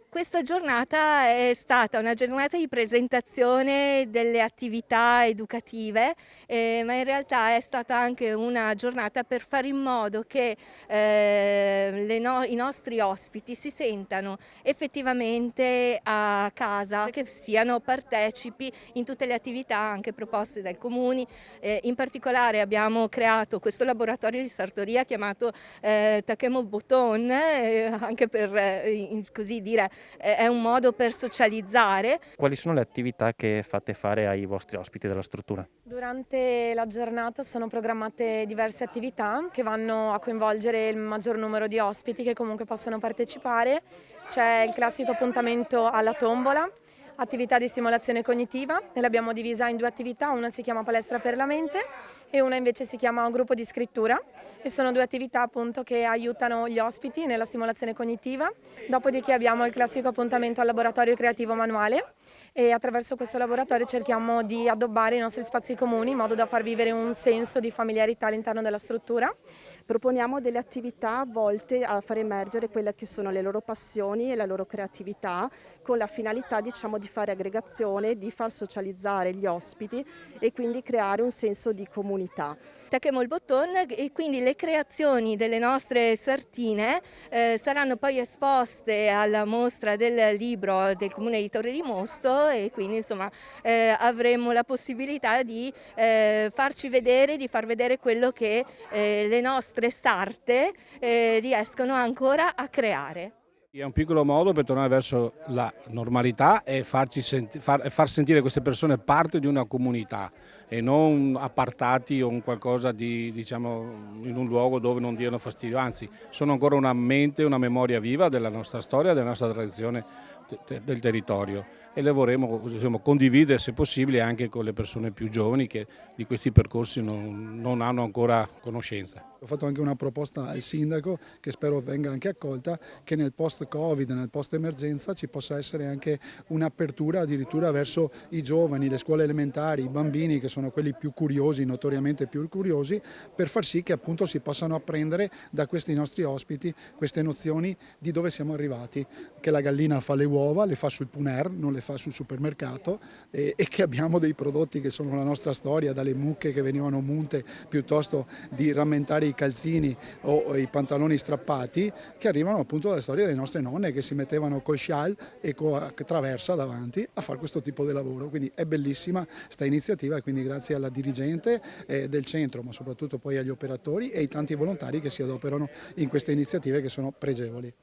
Questa giornata è stata una giornata di presentazione delle attività educative, ma in realtà è stata anche una giornata per fare in modo che i nostri ospiti si sentano effettivamente a casa, che siano partecipi in tutte le attività anche proposte dai comuni. In particolare abbiamo creato questo laboratorio di sartoria chiamato Takemo Boton, anche per così dire è un modo per socializzare. Quali sono le attività che fate fare ai vostri ospiti della struttura? Durante la giornata sono programmate diverse attività che vanno a coinvolgere il maggior numero di ospiti che comunque possono partecipare. C'è il classico appuntamento alla tombola, attività di stimolazione cognitiva, e l'abbiamo divisa in due attività, una si chiama palestra per la mente e una invece si chiama gruppo di scrittura, e sono due attività appunto che aiutano gli ospiti nella stimolazione cognitiva. Dopodiché abbiamo il classico appuntamento al laboratorio creativo manuale, e attraverso questo laboratorio cerchiamo di addobbare i nostri spazi comuni in modo da far vivere un senso di familiarità all'interno della struttura. Proponiamo delle attività volte a far emergere quelle che sono le loro passioni e la loro creatività, con la finalità, diciamo, di fare aggregazione, di far socializzare gli ospiti e quindi creare un senso di comunità. Attacchiamo il bottone e quindi le creazioni delle nostre sartine saranno poi esposte alla mostra del libro del Comune di Torre di Mosto, e quindi insomma avremo la possibilità di farci vedere, di far vedere quello che le nostre sarte riescono ancora a creare. È un piccolo modo per tornare verso la normalità e far sentire queste persone parte di una comunità e non appartati o un qualcosa di, diciamo, in un luogo dove non diano fastidio, anzi sono ancora una mente, una memoria viva della nostra storia, della nostra tradizione del territorio, e le vorremmo, diciamo, condividere se possibile anche con le persone più giovani che di questi percorsi non hanno ancora conoscenza. Ho fatto anche una proposta al sindaco che spero venga anche accolta, che nel post-Covid, nel post-emergenza ci possa essere anche un'apertura addirittura verso i giovani, le scuole elementari, i bambini che sono quelli più curiosi, notoriamente più curiosi, per far sì che appunto si possano apprendere da questi nostri ospiti queste nozioni di dove siamo arrivati, che la gallina fa le uova, le fa sul puner, non le fa sul supermercato, e che abbiamo dei prodotti che sono la nostra storia, dalle mucche che venivano munte piuttosto di rammentare i calzini o i pantaloni strappati, che arrivano appunto dalla storia delle nostre nonne che si mettevano col scial e con traversa davanti a fare questo tipo di lavoro. Quindi è bellissima sta iniziativa, e quindi grazie alla dirigente del centro, ma soprattutto poi agli operatori e ai tanti volontari che si adoperano in queste iniziative che sono pregevoli.